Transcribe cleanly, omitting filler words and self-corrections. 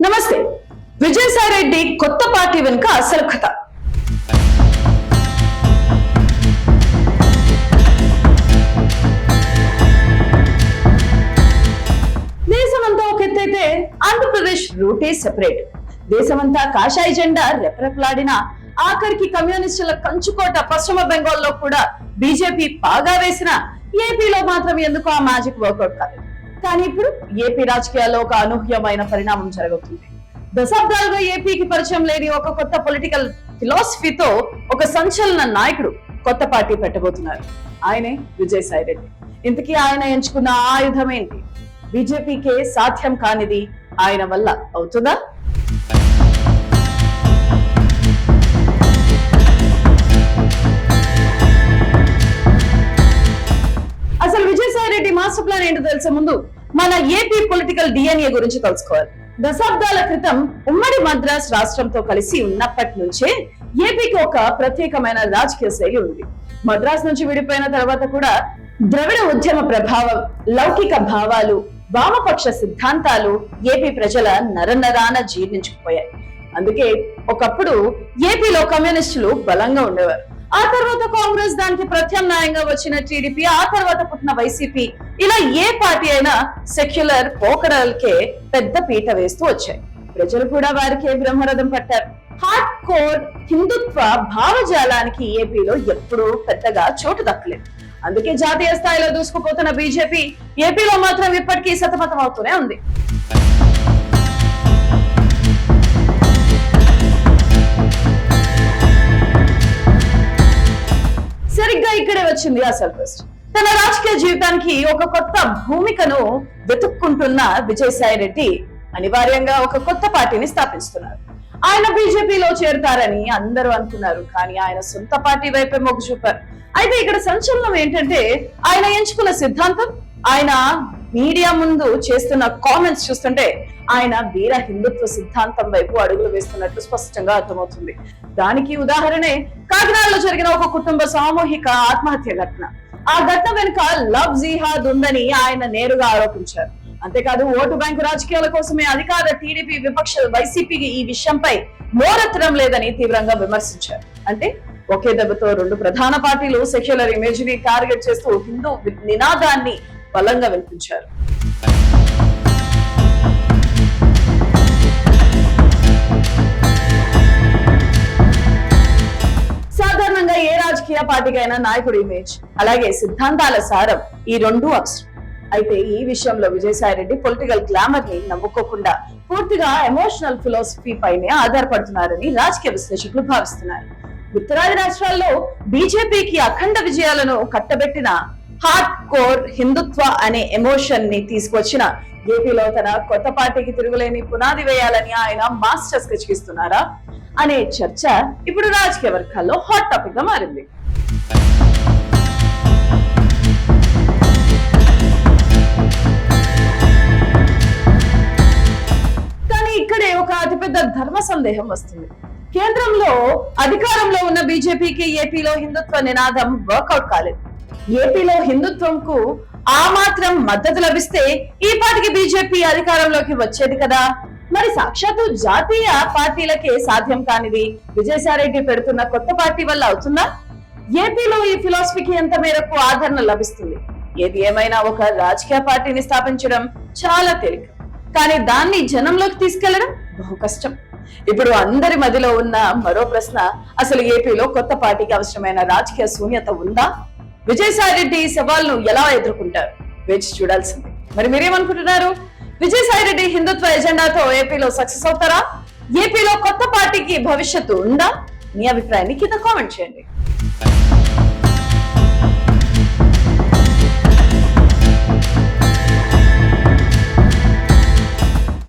నమస్తే. విజయసాయిరెడ్డి కొత్త పార్టీ వెనుక అసలు కథ. దేశమంతా ఒక ఎత్తైతే ఆంధ్రప్రదేశ్ రూటే సెపరేట్. దేశమంతా కాషాయ జెండా రెపరెపలాడిన ఆఖరికి కమ్యూనిస్టుల కంచుకోట పశ్చిమ బెంగాల్లో కూడా బీజేపీ పాగా వేసిన ఏపీలో మాత్రం ఎందుకు ఆ మ్యాజిక్ వర్కౌట్ కాలేదు. కానీ ఇప్పుడు ఏపీ రాజకీయాల్లో ఒక అనూహ్యమైన పరిణామం జరుగుతుంది. దశాబ్దాలుగా ఏపీకి పరిచయం లేని ఒక కొత్త పొలిటికల్ ఫిలాసఫీతో ఒక సంచలన నాయకుడు కొత్త పార్టీ పెట్టబోతున్నారు. ఆయనే విజయసాయిరెడ్డి. ఇంతకీ ఆయన ఎంచుకున్న ఆయుధం ఏంటి? బీజేపీకే సాధ్యం కానిది ఆయన వల్ల అవుతుందా? అసలు విజయసాయిరెడ్డి మాస్టర్ ప్లాన్ ఏంటో తెలిసే ముందు మన ఏపీ పొలిటికల్ డిఎన్ఏ గురించి తెలుసుకోవాలి. దశాబ్దాల క్రితం ఉమ్మడి మద్రాస్ రాష్ట్రంతో కలిసి ఉన్నప్పటి నుంచే ఏపీకి ఒక ప్రత్యేకమైన రాజకీయ శైలి ఉంది. మద్రాస్ నుంచి విడిపోయిన తర్వాత కూడా ద్రవిడ ఉద్యమ ప్రభావం, లౌకిక భావాలు, వామపక్ష సిద్ధాంతాలు ఏపీ ప్రజల నరనరాన జీర్ణించుకుపోయాయి. అందుకే ఒకప్పుడు ఏపీలో కమ్యూనిస్టులు బలంగా ఉండేవారు. ఆ తర్వాత కాంగ్రెస్, దానికి ప్రత్యామ్నాయంగా వచ్చిన టీడీపీ, ఆ తర్వాత పుట్టిన వైసీపీ, ఇలా ఏ పార్టీ అయినా సెక్యులర్ పోకడలకే పెద్ద పీట వేస్తూ వచ్చాయి. ప్రజలు కూడా వారికి బ్రహ్మరథం పట్టారు. హార్డ్ కోర్ హిందుత్వ భావజాలానికి ఏపీలో ఎప్పుడూ పెద్దగా చోటు దక్కలేదు. అందుకే జాతీయ స్థాయిలో దూసుకుపోతున్న బీజేపీ ఏపీలో మాత్రం ఇప్పటికీ సతమతం అవుతూనే ఉంది. సరిగ్గా ఇక్కడే వచ్చింది అసలు ట్విస్ట్. తన రాజకీయ జీవితానికి ఒక కొత్త భూమికను వెతుక్కుంటున్న విజయసాయిరెడ్డి అనివార్యంగా ఒక కొత్త పార్టీని స్థాపిస్తున్నారు. ఆయన బీజేపీలో చేరుతారని అందరూ అనుకున్నారు. కానీ ఆయన సొంత పార్టీ వైపే మొగ్గు చూపారు. అయితే ఇక్కడ సంచలనం ఏంటంటే ఆయన ఎంచుకున్న సిద్ధాంతం, ఆయన మీడియా ముందు చేస్తున్న కామెంట్స్ చూస్తుంటే ఆయన వీర హిందుత్వ సిద్ధాంతం వైపు అడుగులు వేస్తున్నట్టు స్పష్టంగా అర్థమవుతుంది. దానికి ఉదాహరణే కాకినాడలో జరిగిన ఒక కుటుంబ సామూహిక ఆత్మహత్య ఘటన. ఆ ఘటన వెనుక లవ్ జిహాద్ ఉందని ఆయన నేరుగా ఆరోపించారు. అంతేకాదు ఓటు బ్యాంకు రాజకీయాల కోసమే అధికార టీడీపీ, విపక్ష వైసీపీకి ఈ విషయంపై నోరెత్తడం లేదని తీవ్రంగా విమర్శించారు. అంటే ఒకే దెబ్బతో రెండు ప్రధాన పార్టీలు సెక్యులర్ ఇమేజ్ ని టార్గెట్ చేస్తూ హిందూ నినాదాన్ని బలంగా వినిపించారు. సాధారణంగా ఏ రాజకీయ పార్టీకైనా నాయకుడి ఇమేజ్, అలాగే సిద్ధాంతాల సారం, ఈ రెండూ అవసరం. అయితే ఈ విషయంలో విజయసాయిరెడ్డి పొలిటికల్ గ్లామర్ ని నమ్ముకోకుండా పూర్తిగా ఎమోషనల్ ఫిలాసఫీ పైనే ఆధారపడుతున్నారని రాజకీయ విశ్లేషకులు భావిస్తున్నారు. ఉత్తరాది రాష్ట్రాల్లో బీజేపీకి అఖండ విజయాలను కట్టబెట్టిన హార్డ్ కోర్ హిందుత్వ అనే ఎమోషన్ ని తీసుకొచ్చిన ఏపీలో తన కొత్త పార్టీకి తిరుగులేని పునాది వేయాలని ఆయన మాస్టర్స్ గా చికిస్తున్నారా అనే చర్చ ఇప్పుడు రాజకీయ వర్గాల్లో హాట్ టాపిక్ గా మారింది. కానీ ఇక్కడే ఒక అతిపెద్ద ధర్మ సందేహం వస్తుంది. కేంద్రంలో అధికారంలో ఉన్న బీజేపీకి ఏపీలో హిందుత్వ నినాదం వర్కౌట్ కాలేదు. ఏపీలో హిందుత్వంకు ఆ మాత్రం మద్దతు లభిస్తే ఈ పార్టీకి బీజేపీ అధికారంలోకి వచ్చేది కదా. మరి సాక్షాత్తు జాతీయ పార్టీలకే సాధ్యం కానిది విజయసాయిరెడ్డి పెడుతున్న కొత్త పార్టీ వల్ల అవుతుందా? ఏపీలో ఈ ఫిలాసఫీకి ఎంత మేరకు ఆదరణ లభిస్తుంది? ఏది ఏమైనా ఒక రాజకీయ పార్టీని స్థాపించడం చాలా తేలిక, కానీ దాన్ని జనంలోకి తీసుకెళ్లడం బహు కష్టం. ఇప్పుడు అందరి మధ్యలో ఉన్న మరో ప్రశ్న, అసలు ఏపీలో కొత్త పార్టీకి అవసరమైన రాజకీయ శూన్యత ఉందా? విజయసాయిరెడ్డి ఈ సవాల్ను ఎలా ఎదుర్కొంటారు? వేచి చూడాల్సింది. మరి మీరేమనుకుంటున్నారు? విజయసాయిరెడ్డి హిందుత్వ ఎజెండాతో ఏపీలో సక్సెస్ అవుతారా? ఏపీలో కొత్త పార్టీకి భవిష్యత్తు ఉందా? మీ అభిప్రాయాన్ని కింద కామెంట్ చేయండి.